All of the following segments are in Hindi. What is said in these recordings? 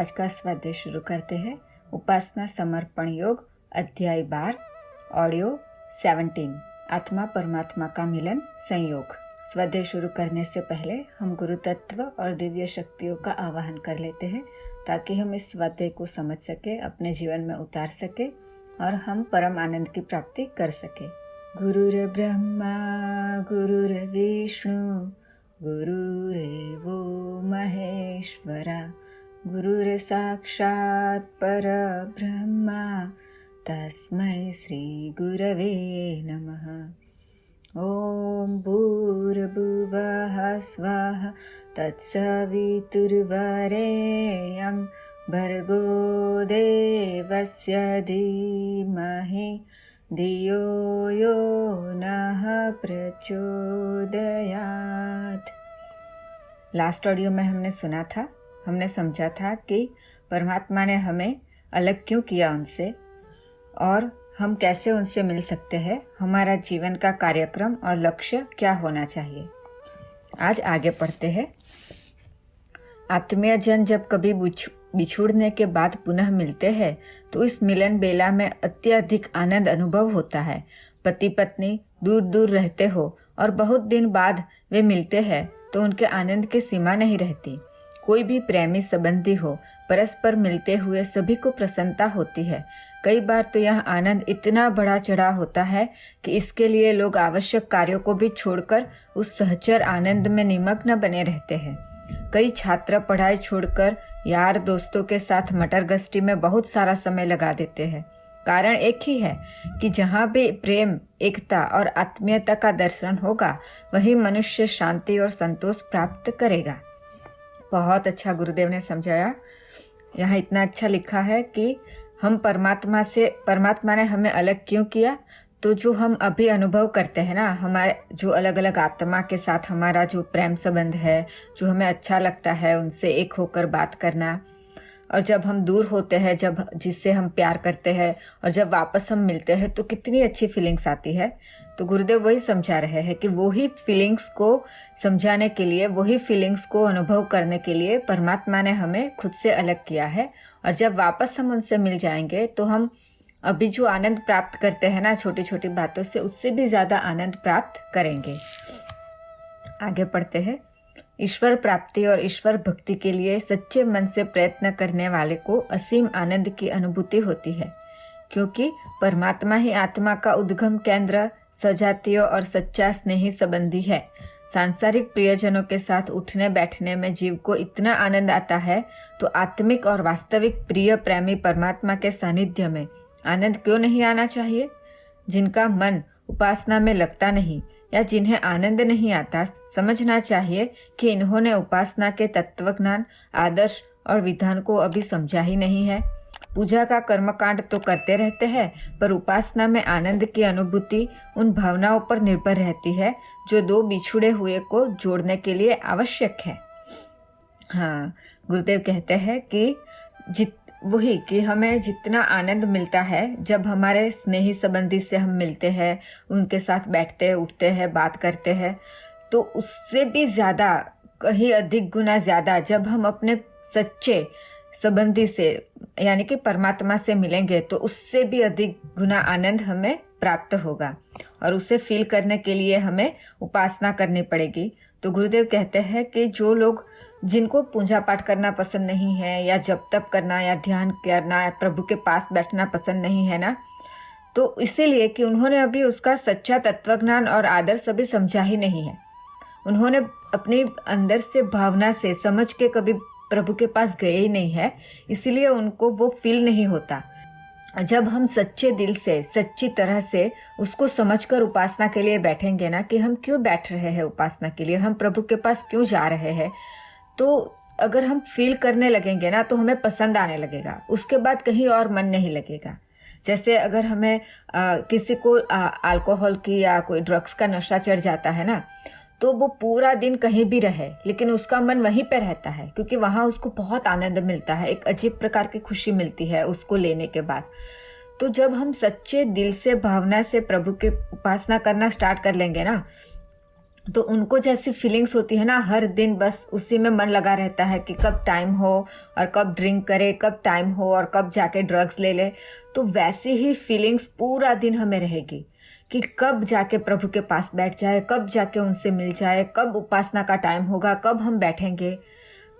आज का स्वाध्याय शुरू करते हैं। उपासना समर्पण योग अध्याय 12 ऑडियो 17 आत्मा परमात्मा का मिलन संयोग। स्वाध्याय शुरू करने से पहले हम गुरु तत्व और दिव्य शक्तियों का आवाहन कर लेते हैं ताकि हम इस स्वाध्याय को समझ सके, अपने जीवन में उतार सके और हम परम आनंद की प्राप्ति कर सके। गुरुर ब्रह्मा गुरुर विष्णु गुरुरेवो महेश्वरा गुरुर साक्षात् परब्रह्मा तस्मै श्री गुरवे नमः। ओम भूर्भुवः स्वः तत्सवितुर्वरेण्यं भर्गो देवस्य धीमहि धियो यो नः प्रचोदयात्। लास्ट ऑडियो में हमने सुना था, हमने समझा था कि परमात्मा ने हमें अलग क्यों किया उनसे और हम कैसे उनसे मिल सकते हैं, हमारा जीवन का कार्यक्रम और लक्ष्य क्या होना चाहिए। आज आगे पढ़ते हैं। आत्मीय जन जब कभी बिछुड़ने के बाद पुनः मिलते हैं तो इस मिलन बेला में अत्यधिक आनंद अनुभव होता है। पति पत्नी दूर दूर रहते हो और बहुत दिन बाद वे मिलते हैं तो उनके आनंद की सीमा नहीं रहती। कोई भी प्रेमी संबंधी हो, परस्पर मिलते हुए सभी को प्रसन्नता होती है। कई बार तो यह आनंद इतना बड़ा चढ़ा होता है कि इसके लिए लोग आवश्यक कार्यों को भी छोड़कर उस सहचर आनंद में निमग्न बने रहते हैं। कई छात्र पढ़ाई छोड़कर यार दोस्तों के साथ मटर गश्ती में बहुत सारा समय लगा देते हैं। कारण एक ही है कि जहाँ भी प्रेम, एकता और आत्मीयता का दर्शन होगा वही मनुष्य शांति और संतोष प्राप्त करेगा। बहुत अच्छा गुरुदेव ने समझाया। यहाँ इतना अच्छा लिखा है कि हम परमात्मा ने हमें अलग क्यों किया। तो जो हम अभी अनुभव करते हैं ना, हमारे जो अलग अलग आत्मा के साथ हमारा जो प्रेम संबंध है, जो हमें अच्छा लगता है उनसे एक होकर बात करना, और जब हम दूर होते हैं, जब जिससे हम प्यार करते हैं और जब वापस हम मिलते हैं तो कितनी अच्छी फीलिंग्स आती है। तो गुरुदेव वही समझा रहे हैं कि वही फीलिंग्स को समझाने के लिए, वही फीलिंग्स को अनुभव करने के लिए परमात्मा ने हमें खुद से अलग किया है। और जब वापस हम उनसे मिल जाएंगे तो हम अभी जो आनंद प्राप्त करते हैं ना छोटी छोटी बातों से, उससे भी ज्यादा आनंद प्राप्त करेंगे। आगे पढ़ते हैं। ईश्वर प्राप्ति और ईश्वर भक्ति के लिए सच्चे मन से प्रयत्न करने वाले को असीम आनंद की अनुभूति होती है, क्योंकि परमात्मा ही आत्मा का उद्गम केंद्र, सजातीय और सच्चा स्नेही संबंधी है। सांसारिक प्रियजनों के साथ उठने बैठने में जीव को इतना आनंद आता है तो आत्मिक और वास्तविक प्रिय प्रेमी परमात्मा के सानिध्य में आनंद क्यों नहीं आना चाहिए। जिनका मन उपासना में लगता नहीं या जिन्हें आनंद नहीं आता, समझना चाहिए कि इन्होंने उपासना के तत्वज्ञान, आदर्श और विधान को अभी समझा ही नहीं है। पूजा का कर्मकांड तो करते रहते हैं, पर उपासना में आनंद की अनुभूति उन भावनाओं पर निर्भर रहती है जो दो बिछुड़े हुए को जोड़ने के लिए आवश्यक है। हाँ, गुरुदेव कहते हैं कि वही कि हमें जितना आनंद मिलता है जब हमारे स्नेही संबंधी से हम मिलते हैं, उनके साथ बैठते उठते हैं, बात करते हैं, तो उससे भी ज्यादा, कहीं अधिक गुना ज्यादा जब हम अपने सच्चे संबंधी से यानी कि परमात्मा से मिलेंगे तो उससे भी अधिक गुना आनंद हमें प्राप्त होगा। और उसे फील करने के लिए हमें उपासना करनी पड़ेगी। तो गुरुदेव कहते हैं कि जो लोग, जिनको पूजा पाठ करना पसंद नहीं है या जप तप करना या ध्यान करना या प्रभु के पास बैठना पसंद नहीं है ना, तो इसीलिए कि उन्होंने अभी उसका सच्चा तत्वज्ञान और आदर्श अभी समझा ही नहीं है। उन्होंने अपने अंदर से भावना से समझ के कभी प्रभु के पास गए ही नहीं है, इसीलिए उनको वो फील नहीं होता। जब हम सच्चे दिल से, सच्ची तरह से उसको समझकर उपासना के लिए बैठेंगे ना, कि हम क्यों बैठ रहे हैं उपासना के लिए, हम प्रभु के पास क्यों जा रहे हैं, तो अगर हम फील करने लगेंगे ना तो हमें पसंद आने लगेगा। उसके बाद कहीं और मन नहीं लगेगा। जैसे अगर हमें किसी को अल्कोहल की या कोई ड्रग्स का नशा चढ़ जाता है ना, तो वो पूरा दिन कहीं भी रहे लेकिन उसका मन वहीं पे रहता है, क्योंकि वहां उसको बहुत आनंद मिलता है, एक अजीब प्रकार की खुशी मिलती है उसको लेने के बाद। तो जब हम सच्चे दिल से, भावना से प्रभु के उपासना करना स्टार्ट कर लेंगे ना, तो उनको जैसी फीलिंग्स होती है ना, हर दिन बस उसी में मन लगा रहता है कि कब टाइम हो और कब ड्रिंक करे, कब टाइम हो और कब जाके ड्रग्स ले ले। तो वैसी ही फीलिंग्स पूरा दिन हमें रहेगी कि कब जाके प्रभु के पास बैठ जाए, कब जाके उनसे मिल जाए, कब उपासना का टाइम होगा, कब हम बैठेंगे।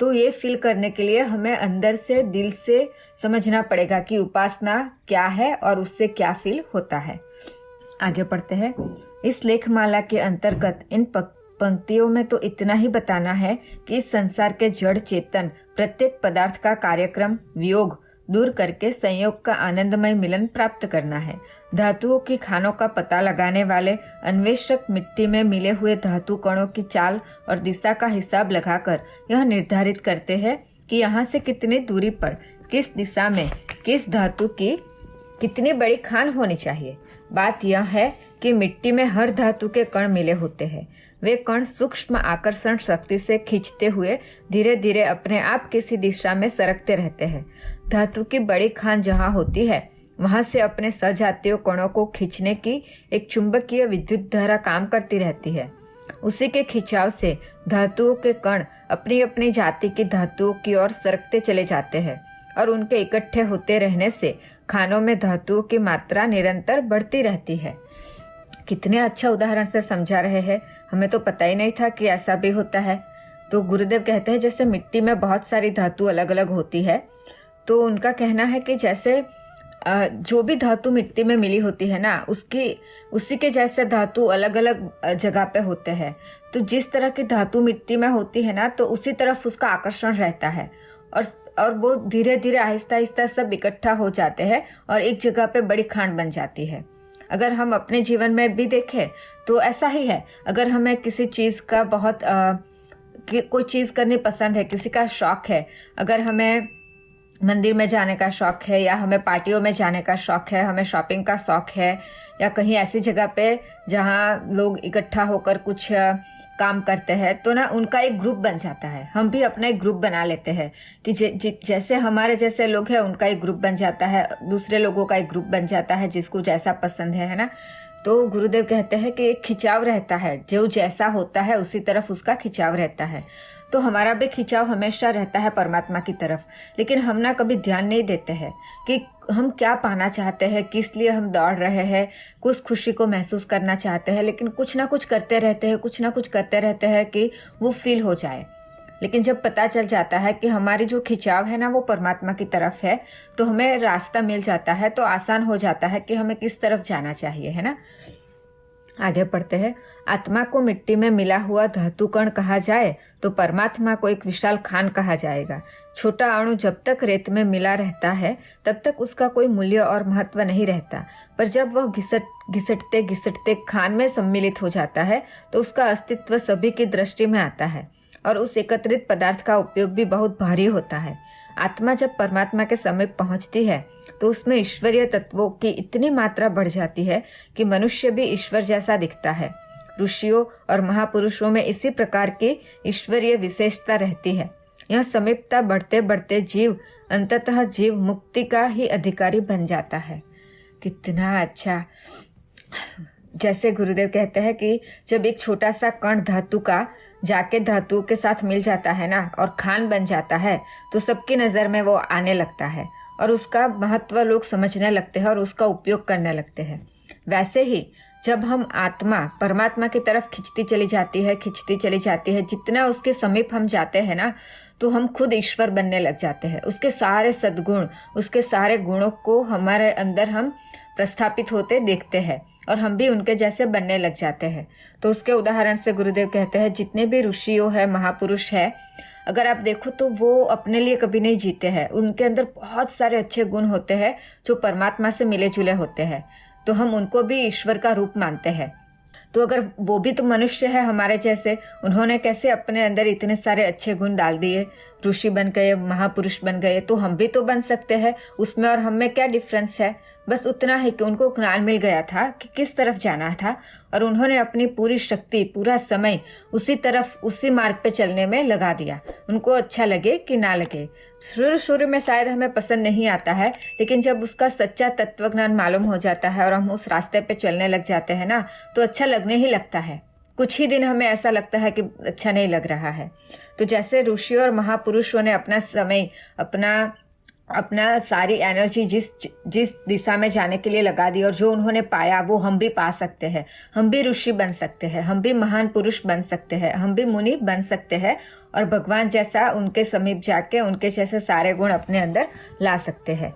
तो ये फील करने के लिए हमें अंदर से, दिल से समझना पड़ेगा कि उपासना क्या है और उससे क्या फील होता है। आगे पढ़ते हैं। इस लेखमाला के अंतर्गत इन पंक्तियों में तो इतना ही बताना है कि इस संसार के जड़ चेतन प्रत्येक पदार्थ का कार्यक्रम वियोग दूर करके संयोग का आनंदमय मिलन प्राप्त करना है। धातुओं की खानों का पता लगाने वाले अन्वेषक मिट्टी में मिले हुए धातु कणों की चाल और दिशा का हिसाब लगाकर यह निर्धारित करते हैं कि यहाँ से कितनी दूरी पर, किस दिशा में, किस धातु की कितनी बड़ी खान होनी चाहिए। बात यह है कि मिट्टी में हर धातु के कण मिले होते हैं। वे कण सूक्ष्म आकर्षण शक्ति से खींचते हुए धीरे धीरे अपने आप किसी दिशा में सरकते रहते हैं। धातु की बड़ी खान जहाँ होती है वहां से अपने सजातीय कणों को खींचने की एक चुंबकीय विद्युत धारा काम करती रहती है। उसी के खिंचाव से धातुओं के कण अपनी अपनी जाति की धातुओं की ओर सरकते चले जाते हैं और उनके इकट्ठे होते रहने से खानों में धातुओं की मात्रा निरंतर बढ़ती रहती है। कितने अच्छा उदाहरण से समझा रहे हैं, हमें तो पता ही नहीं था कि ऐसा भी होता है। तो गुरुदेव कहते हैं जैसे मिट्टी में बहुत सारी धातु अलग अलग होती है, तो उनका कहना है कि जैसे जो भी धातु मिट्टी में मिली होती है ना, उसी के जैसे धातु अलग अलग जगह पे होते हैं। तो जिस तरह की धातु मिट्टी में होती है ना, तो उसी तरफ उसका आकर्षण रहता है और वो धीरे धीरे आहिस्ता आहिस्ता सब इकट्ठा हो जाते हैं और एक जगह पे बड़ी खान बन जाती है। अगर हम अपने जीवन में भी देखें तो ऐसा ही है। अगर हमें किसी चीज का बहुत कोई चीज करनी पसंद है, किसी का शौक है, अगर हमें मंदिर में जाने का शौक है या हमें पार्टियों में जाने का शौक है, हमें शॉपिंग का शौक है या कहीं ऐसी जगह पे जहाँ लोग इकट्ठा होकर कुछ काम करते हैं, तो ना उनका एक ग्रुप बन जाता है। हम भी अपना एक ग्रुप बना लेते हैं कि जैसे हमारे जैसे लोग हैं उनका एक ग्रुप बन जाता है, दूसरे लोगों का एक ग्रुप बन जाता है जिसको जैसा पसंद है ना। तो गुरुदेव कहते हैं कि एक खिंचाव रहता है, जो जैसा होता है उसी तरफ उसका खिंचाव रहता है। तो हमारा भी खिंचाव हमेशा रहता है परमात्मा की तरफ, लेकिन हम ना कभी ध्यान नहीं देते हैं कि हम क्या पाना चाहते हैं, किस लिए हम दौड़ रहे हैं। कुछ खुशी को महसूस करना चाहते हैं, लेकिन कुछ ना कुछ करते रहते हैं, कुछ ना कुछ करते रहते हैं कि वो फील हो जाए। लेकिन जब पता चल जाता है कि हमारी जो खिंचाव है ना वो परमात्मा की तरफ है, तो हमें रास्ता मिल जाता है, तो आसान हो जाता है कि हमें किस तरफ जाना चाहिए, है ना। आगे पढ़ते हैं। आत्मा को मिट्टी में मिला हुआ धातु कण कहा जाए तो परमात्मा को एक विशाल खान कहा जाएगा। छोटा अणु जब तक रेत में मिला रहता है तब तक उसका कोई मूल्य और महत्व नहीं रहता, पर जब वह घिसटते घिसटते खान में सम्मिलित हो जाता है तो उसका अस्तित्व सभी की दृष्टि में आता है और उस एकत्रित पदार्थ का उपयोग भी बहुत भारी होता है। आत्मा जब परमात्मा के समीप पहुंचती है तो उसमें ईश्वरीय तत्वों की इतनी मात्रा बढ़ जाती है कि मनुष्य भी ईश्वर जैसा दिखता है। ऋषियों और महापुरुषों में इसी प्रकार की ईश्वरीय विशेषता रहती है। यह समीपता बढ़ते बढ़ते जीव अंततः जीव मुक्ति का ही अधिकारी बन जाता है। कितना अच्छा। जैसे गुरुदेव कहते हैं कि जब एक छोटा सा कण धातु का जाके धातु के साथ मिल जाता है ना और खान बन जाता है, तो सबकी नजर में वो आने लगता है और उसका महत्व लोग समझने लगते हैं और उसका उपयोग करने लगते हैं। वैसे ही जब हम आत्मा परमात्मा की तरफ खिंचती चली जाती है, जितना उसके समीप हम जाते हैं ना, तो हम खुद ईश्वर बनने लग जाते हैं। उसके सारे सद्गुण, उसके सारे गुणों को हमारे अंदर हम प्रस्थापित होते देखते हैं और हम भी उनके जैसे बनने लग जाते हैं। तो उसके उदाहरण से गुरुदेव कहते हैं जितने भी ऋषियों है, महापुरुष है, अगर आप देखो तो वो अपने लिए कभी नहीं जीते हैं। उनके अंदर बहुत सारे अच्छे गुण होते हैं जो परमात्मा से मिले जुले होते हैं, तो हम उनको भी ईश्वर का रूप मानते हैं। तो अगर वो भी तो मनुष्य है हमारे जैसे, उन्होंने कैसे अपने अंदर इतने सारे अच्छे गुण डाल दिए, ऋषि बन गए, महापुरुष बन गए, तो हम भी तो बन सकते हैं। उसमें और हम में क्या डिफरेंस है? बस उतना है कि उनको ज्ञान मिल गया था कि किस तरफ जाना था और उन्होंने अपनी पूरी शक्ति, पूरा समय उसी तरफ, उसी मार्ग पे चलने में लगा दिया। उनको अच्छा लगे कि ना लगे। शुरू में शायद हमें पसंद नहीं आता है, लेकिन जब उसका सच्चा तत्व ज्ञान मालूम हो जाता है और हम उस रास्ते पे चलने लग जाते हैं ना, तो अच्छा लगने ही लगता है। कुछ ही दिन हमें ऐसा लगता है कि अच्छा नहीं लग रहा है। तो जैसे ऋषि और महापुरुषों ने अपना समय, अपना सारी एनर्जी जिस दिशा में जाने के लिए लगा दी और जो उन्होंने पाया वो हम भी पा सकते हैं। हम भी ऋषि बन सकते हैं, हम भी महान पुरुष बन सकते हैं, हम भी मुनि बन सकते हैं और भगवान जैसा उनके समीप जाके उनके जैसे सारे गुण अपने अंदर ला सकते हैं।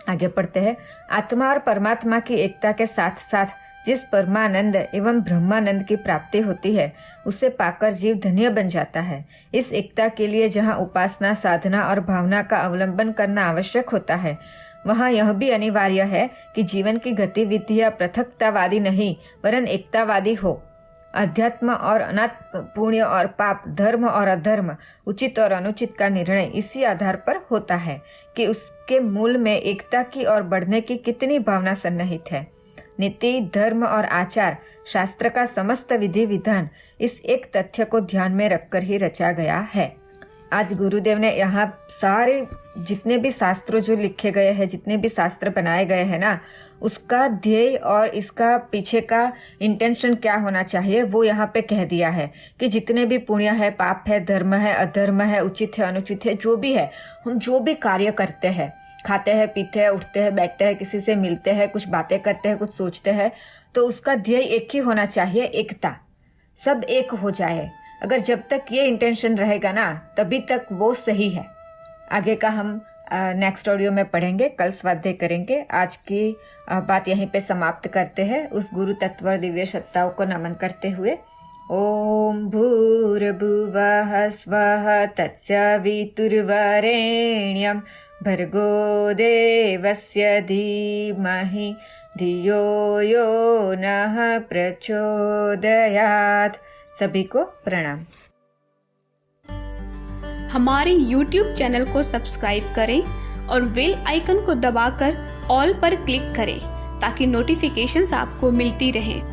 आगे पढ़ते हैं। आत्मा और परमात्मा की एकता के साथ साथ जिस परमानंद एवं ब्रह्मानंद की प्राप्ति होती है उसे पाकर जीव धन्य बन जाता है। इस एकता के लिए जहाँ उपासना, साधना और भावना का अवलंबन करना आवश्यक होता है, वहाँ यह भी अनिवार्य है कि जीवन की गतिविधियाँ पृथकतावादी नहीं वरन एकतावादी हो। अध्यात्म और अनात्म, पुण्य और पाप, धर्म और अधर्म, उचित और अनुचित का निर्णय इसी आधार पर होता है कि उसके मूल में एकता की और बढ़ने की कितनी भावना सन्निहित है। नीति, धर्म और आचार, शास्त्र का समस्त विधि विधान इस एक तथ्य को ध्यान में रखकर ही रचा गया है। आज गुरुदेव ने यहाँ सारे जितने भी शास्त्रों जो लिखे गए हैं, जितने भी शास्त्र बनाए गए हैं ना, उसका ध्येय और इसका पीछे का इंटेंशन क्या होना चाहिए वो यहाँ पे कह दिया है कि जितने भी पुण्य है, पाप है, धर्म है, अधर्म है, उचित है, अनुचित है, जो भी है, हम जो भी कार्य करते हैं, खाते हैं, पीते हैं, उठते हैं, बैठते हैं, किसी से मिलते हैं, कुछ बातें करते हैं, कुछ सोचते हैं, तो उसका ध्येय एक ही होना चाहिए, एकता। सब एक हो जाए। अगर जब तक ये इंटेंशन रहेगा ना, तभी तक वो सही है। आगे का हम नेक्स्ट ऑडियो में पढ़ेंगे, कल स्वाध्याय करेंगे। आज की बात यहीं पे समाप्त करते हैं, उस गुरु तत्व दिव्य सत्ताओं को नमन करते हुए। ओम भूर्भुवः स्वः तत्सवितुर्वरेण्यं भर्गो देवस्य धीमहि धियो यो नः प्रचोदयात्। सभी को प्रणाम। हमारे YouTube चैनल को सब्सक्राइब करें और बेल आइकन को दबाकर ऑल पर क्लिक करें ताकि नोटिफिकेशंस आपको मिलती रहें।